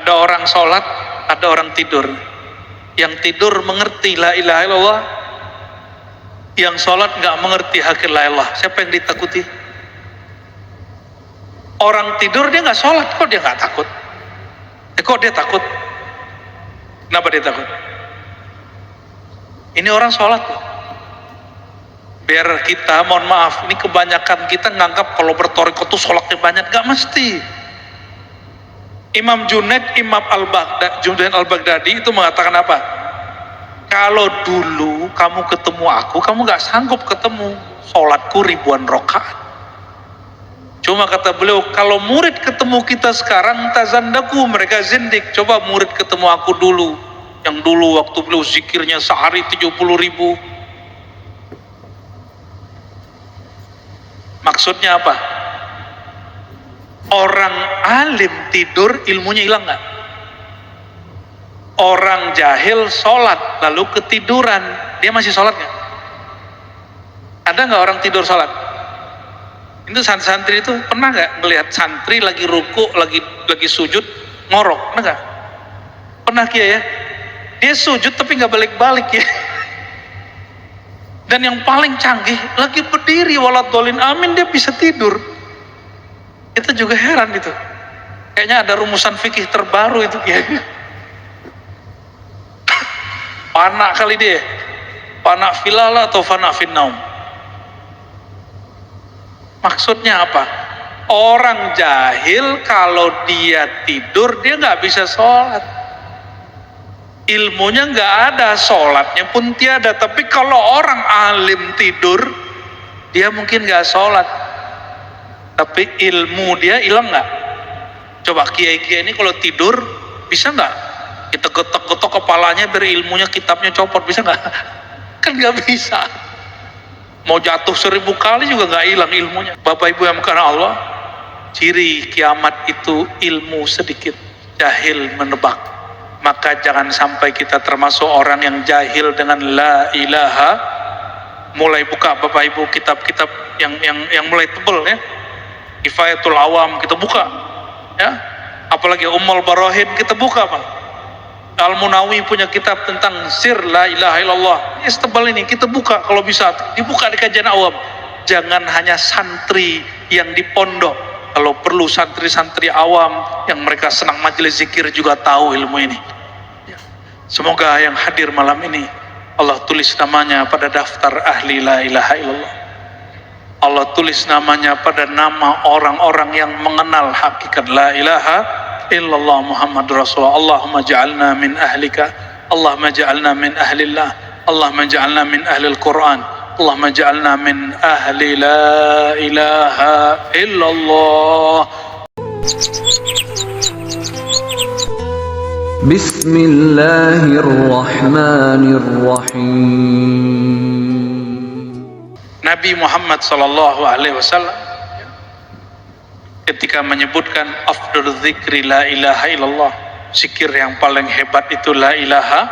Ada orang sholat, ada orang tidur. Yang tidur mengerti la ilaha illallah, yang sholat nggak mengerti hakil la ilallah. Siapa yang ditakuti? Orang tidur dia nggak sholat, kok dia nggak takut? Kok dia takut? Kenapa dia takut? Ini orang sholat kok. Biar kita, mohon maaf, ini kebanyakan kita nganggap kalau bertoriko tuh sholatnya banyak. Nggak mesti. Imam Junaid al-Baghdadi itu mengatakan apa? Kalau dulu kamu ketemu aku, kamu nggak sanggup ketemu. Sholatku ribuan rakaat. Cuma kata beliau, kalau murid ketemu kita sekarang, tazandaku, mereka zindik. Coba murid ketemu aku dulu. Yang dulu waktu beliau zikirnya sehari 70.000. Maksudnya apa? Orang alim tidur, ilmunya hilang nggak? Orang jahil sholat, lalu ketiduran, dia masih sholat nggak? Ada nggak orang tidur sholat? Itu santri itu pernah nggak melihat santri lagi ruku, lagi sujud, ngorok? Pernah nggak? Pernah Kia ya? Dia sujud tapi nggak balik-balik ya. Dan yang paling canggih, lagi berdiri waladhdallin amin, dia bisa tidur. Kita juga heran itu. Kayaknya ada rumusan fikih terbaru itu Kia. Panak kali dia. Panak filala atau fana finnaum. Maksudnya apa? Orang jahil kalau dia tidur dia nggak bisa sholat. Ilmunya nggak ada, sholatnya pun tiada. Tapi kalau orang alim tidur, dia mungkin nggak sholat. Tapi ilmu dia hilang nggak? Coba kiai-kiai ini kalau tidur bisa nggak? Kita getok-getok kepalanya biar ilmunya, kitabnya copot, bisa nggak? Kan nggak bisa. Mau jatuh 1000 kali juga nggak hilang ilmunya. Bapak Ibu yang karena Allah, ciri kiamat itu ilmu sedikit, jahil menebak. Maka jangan sampai kita termasuk orang yang jahil dengan la ilaha. Mulai buka Bapak Ibu kitab-kitab yang mulai tebel ya. Kifayatul Awam kita buka ya. Apalagi Ummul Barahin kita buka Pak. Al-Munawi punya kitab tentang sir la ilaha illallah. Ini setebal ini kita buka, kalau bisa dibuka di kajian awam. Jangan hanya santri yang di pondok. Kalau perlu santri-santri awam yang mereka senang majelis zikir juga tahu ilmu ini. Semoga yang hadir malam ini Allah tulis namanya pada daftar ahli la ilaha illallah. Allah tulis namanya pada nama orang-orang yang mengenal hakikat la ilaha illallah Muhammadur Rasulullah. Allahumma ja'alna min ahlika, Allahumma ja'alna min ahlillah, Allahumma ja'alna min ahlil Quran, Allahumma ja'alna min ahli la ilaha illallah. Bismillahirrahmanirrahim. Nabi Muhammad sallallahu alaihi wasallam ketika menyebutkan afdhal dzikri la ilaha illallah, zikir yang paling hebat itu la ilaha,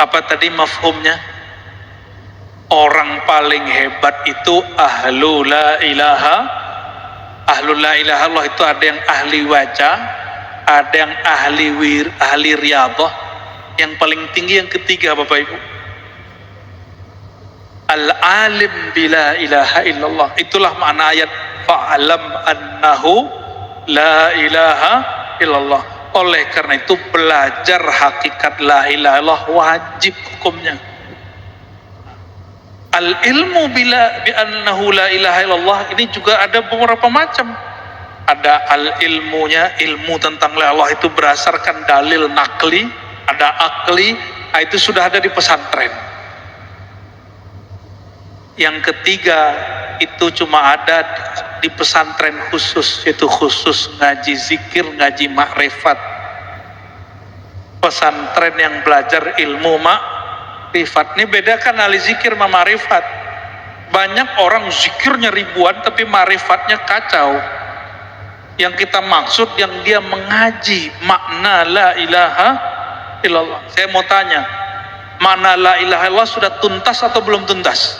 apa tadi mafhumnya? Orang paling hebat itu ahlu la ilaha. Ahlu la ilaha Allah itu ada yang ahli wajah, ada yang ahli riyadhah. Yang paling tinggi yang ketiga Bapak Ibu, al-alim bila ilaha illallah. Itulah makna ayat fa'alam annahu la ilaha illallah. Oleh karena itu belajar hakikat la ilaha illallah wajib hukumnya. Al-ilmu bila bi annahu la ilaha illallah ini juga ada beberapa macam. Ada al-ilmunya, ilmu tentang la ilaha illallah itu berdasarkan dalil nakli, ada akli, itu sudah ada di pesantren. Yang ketiga itu cuma ada di pesantren khusus, yaitu khusus ngaji zikir, ngaji makrifat. Pesantren yang belajar ilmu makrifat. Ini bedakan ahli zikir sama makrifat. Banyak orang zikirnya ribuan tapi makrifatnya kacau. Yang kita maksud yang dia mengaji makna la ilaha illallah. Saya mau tanya, makna la ilaha illallah sudah tuntas atau belum tuntas?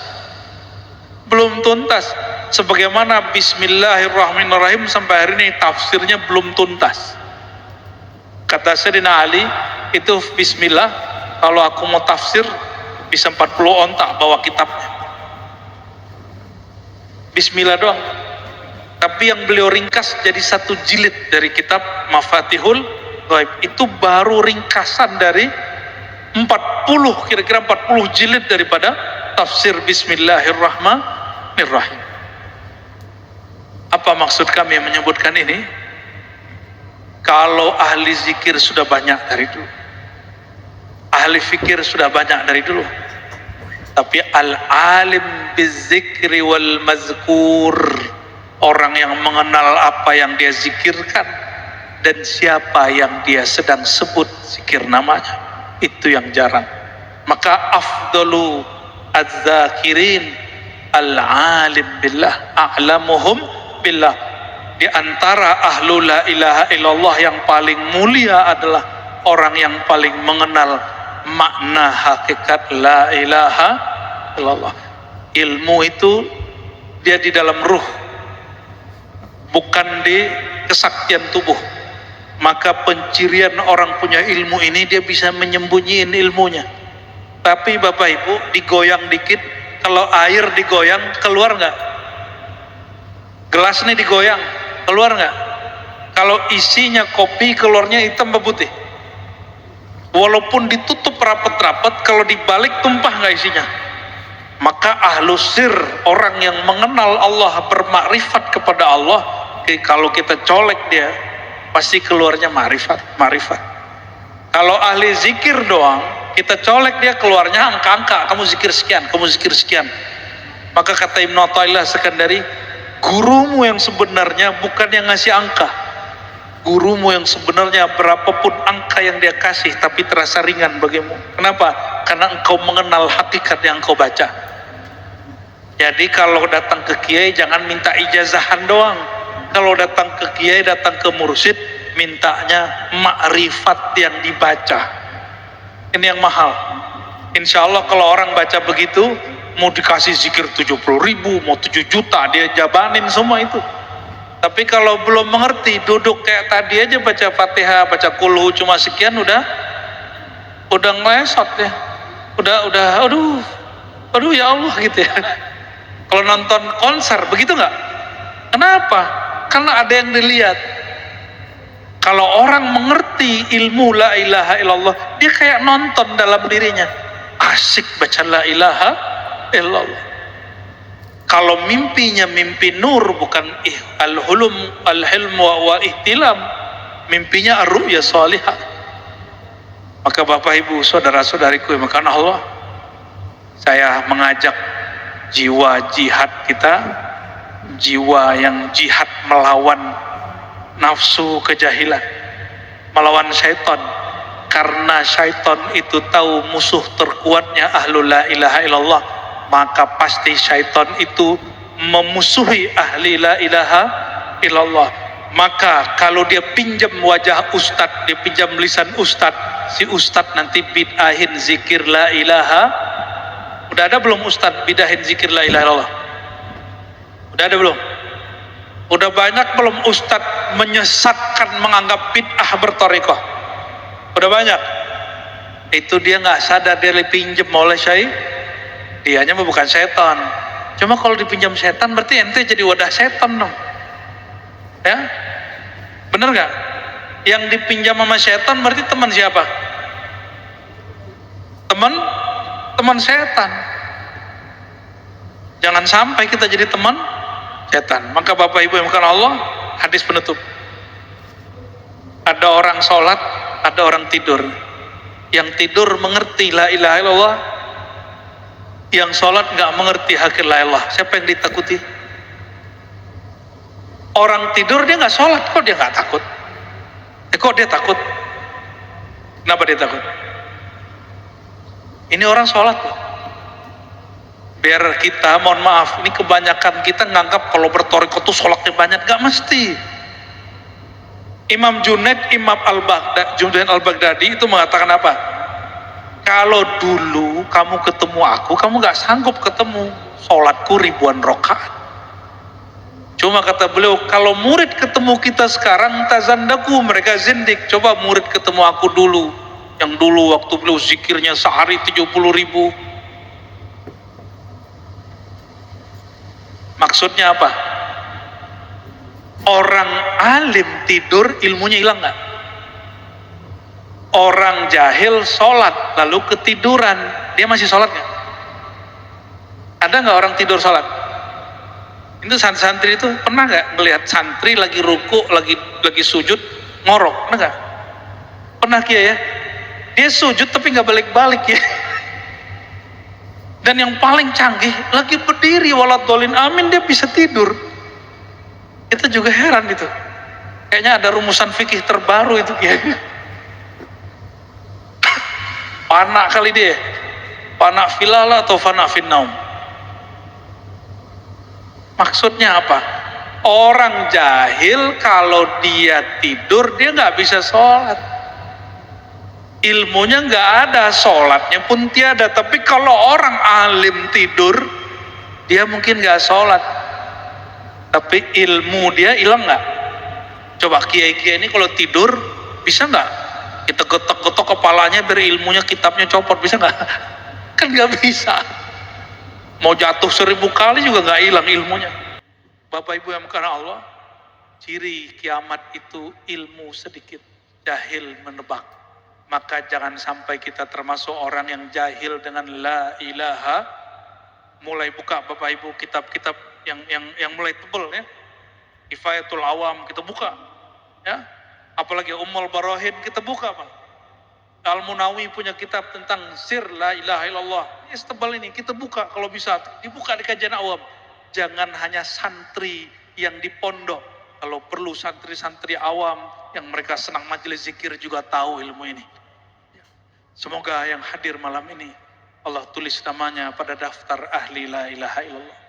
Belum tuntas. Sebagaimana bismillahirrahmanirrahim sampai hari ini tafsirnya belum tuntas. Kata Sayyidina Ali, itu bismillah, kalau aku mau tafsir bisa 40 ontak bawa kitabnya. Bismillah doang. Tapi yang beliau ringkas jadi 1 jilid dari kitab Mafatihul Ghaib. Itu baru ringkasan dari 40, kira-kira 40 jilid daripada tafsir Bismillahirrahmanirrahim. Apa maksud kami menyebutkan ini? Kalau ahli zikir sudah banyak dari dulu, ahli fikir sudah banyak dari dulu, tapi al-alim bizzikri wal mazkur, orang yang mengenal apa yang dia zikirkan dan siapa yang dia sedang sebut zikir namanya, itu yang jarang. Maka afdalu az-zakirin al-alim billah a'lamuhum billah. Di antara ahlu la ilaha illallah yang paling mulia adalah orang yang paling mengenal makna hakikat la ilaha illallah. Ilmu itu dia di dalam ruh, bukan di kesaktian tubuh. Maka pencirian orang punya ilmu ini, dia bisa menyembunyiin ilmunya. Tapi Bapak Ibu, digoyang dikit, kalau air digoyang keluar nggak? Gelas ini digoyang, keluar nggak? Kalau isinya kopi, keluarnya hitam apa putih? Walaupun ditutup rapat-rapat, kalau dibalik tumpah nggak isinya? Maka ahlu sir, orang yang mengenal Allah, bermakrifat kepada Allah, kalau kita colek dia, pasti keluarnya marifat. Kalau ahli zikir doang, kita colek dia, keluarnya angka-angka, kamu zikir sekian, kamu zikir sekian. Maka kata Ibnu Athaillah Sekandari, gurumu yang sebenarnya bukan yang ngasih angka. Gurumu yang sebenarnya berapapun angka yang dia kasih, tapi terasa ringan bagimu. Kenapa? Karena engkau mengenal hakikat yang engkau baca. Jadi kalau datang ke kiai jangan minta ijazahan doang. Kalau datang ke kiai, datang ke mursyid, mintanya makrifat yang dibaca. Ini yang mahal. Insya Allah kalau orang baca begitu, mau dikasih zikir 70.000, mau 7 juta, dia jabanin semua itu. Tapi kalau belum mengerti, duduk kayak tadi aja baca Fatihah, baca kulhu cuma sekian, udah ngelesot ya. Aduh ya Allah gitu ya. Kalau nonton konser begitu nggak? Kenapa? Karena ada yang dilihat. Kalau orang mengerti ilmu la ilaha illallah, dia kayak nonton dalam dirinya. Asik baca la ilaha illallah. Kalau mimpinya mimpi nur, bukan al-hulum al-hilm wa ihtilam, mimpinya ar-ru'ya salihah. Maka Bapak Ibu, saudara-saudariku yang makan Allah, saya mengajak jiwa jihad kita, jiwa yang jihad melawan nafsu kejahilan, melawan syaitan. Karena syaitan itu tahu musuh terkuatnya ahlul la ilaha illallah, maka pasti syaitan itu memusuhi ahli la ilaha illallah. Maka kalau dia pinjam wajah ustadz, dia pinjam lisan ustadz, si ustadz nanti bid'ahin zikir la ilaha. Udah ada belum ustadz bid'ahin zikir la ilaha illallah? Udah ada belum? Udah banyak belum ustadz menyesatkan, menganggap bid'ah berthariqah? Udah banyak. Itu dia nggak sadar, dia dipinjam oleh syaitan. Dianya bukan setan. Cuma kalau dipinjam setan berarti ente jadi wadah setan dong. Ya, bener nggak? Yang dipinjam sama setan berarti teman siapa? Teman setan. Jangan sampai kita jadi teman setan. Maka Bapak Ibu yang bukan Allah, hadis penutup. Ada orang sholat, ada orang tidur. Yang tidur mengerti la ilaha illallah, yang sholat nggak mengerti hakikat la ilaha. Siapa yang ditakuti? Orang tidur dia nggak sholat, kok dia nggak takut? Kok dia takut? Kenapa dia takut? Ini orang sholat loh. Biar kita, mohon maaf, ini kebanyakan kita nganggap kalau berthariqah itu sholatnya banyak. Nggak mesti. Imam Junaid al-Baghdadi itu mengatakan apa? Kalau dulu kamu ketemu aku, kamu nggak sanggup ketemu. Sholatku ribuan rakaat. Cuma kata beliau, kalau murid ketemu kita sekarang tazandaku, mereka zindik. Coba murid ketemu aku dulu, yang dulu waktu beliau zikirnya sehari 70.000. Maksudnya apa? Orang alim tidur, ilmunya hilang nggak? Orang jahil sholat lalu ketiduran, dia masih sholat nggak? Ada nggak orang tidur sholat? Itu santri itu pernah nggak melihat santri lagi ruku, lagi sujud ngorok? Pernah nggak? Pernah Kiai ya? Dia sujud tapi nggak balik-balik ya. Dan yang paling canggih lagi berdiri waladhdallin amin dia bisa tidur. Kita juga heran itu. Kayaknya ada rumusan fikih terbaru itu Kiai. Panak kali dia. Panak filala atau fana finnaum. Maksudnya apa? Orang jahil kalau dia tidur dia nggak bisa sholat, ilmunya nggak ada, sholatnya pun tiada. Tapi kalau orang alim tidur, dia mungkin nggak sholat, tapi ilmu dia hilang nggak? Coba kiai-kiai ini kalau tidur bisa nggak kita getok-getok kepalanya biar ilmunya kitabnya copot, bisa nggak? Kan nggak bisa. Mau jatuh 1000 kali juga nggak hilang ilmunya. Bapak Ibu yang karena Allah, ciri kiamat itu ilmu sedikit, jahil menebak. Maka jangan sampai kita termasuk orang yang jahil dengan la ilaha. Mulai buka Bapak Ibu kitab-kitab yang mulai tebel ya. Kifayatul Awam kita buka ya. Apalagi Ummul Barahin kita buka Pak. Al-Munawi punya kitab tentang sir la ilaha illallah. Ini setebal ini kita buka kalau bisa, dibuka di kajian awam. Jangan hanya santri yang di pondok. Kalau perlu santri-santri awam yang mereka senang majelis zikir juga tahu ilmu ini. Semoga yang hadir malam ini Allah tulis namanya pada daftar ahli la ilaha illallah.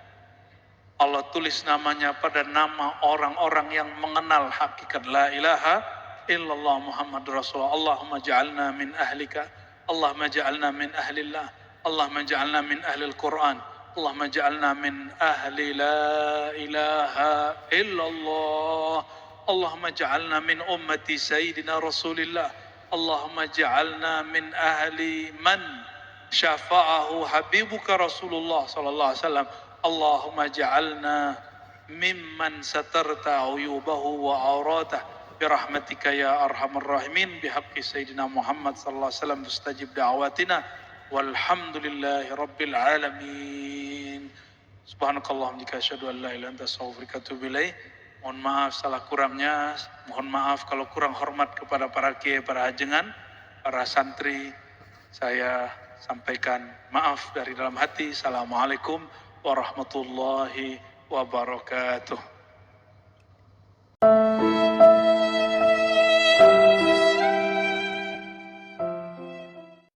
Allah tulis namanya pada nama orang-orang yang mengenal hakikat la ilaha illallah Muhammad Rasulullah. Allahumma ja'alna min ahlika, Allahumma ja'alna min ahlillah, Allahumma ja'alna min ahlil Quran, Allahumma ja'alna min ahli la ilaha illallah, Allahumma ja'alna min ummati sayyidina Rasulillah, Allahumma ja'alna min ahli man syafa'ahu habibuka Rasulullah sallallahu alaihi wasallam, Allahumma ja'alna mimman satarta uyubahu wa auratah birahmatika ya arhamar rahimin bihaqqi sayyidina Muhammad sallallahu alaihi wasallam mustajib da'watina walhamdulillahi rabbil alamin. Subhanakallahumma wa asyhadu an la ilaha illa anta astaghfiruka wa atubu ilaik. Mohon maaf salah kurangnya, mohon maaf kalau kurang hormat kepada para kiai, para hajengan, para santri. Saya sampaikan maaf dari dalam hati. Assalamualaikum warahmatullahi wabarakatuh.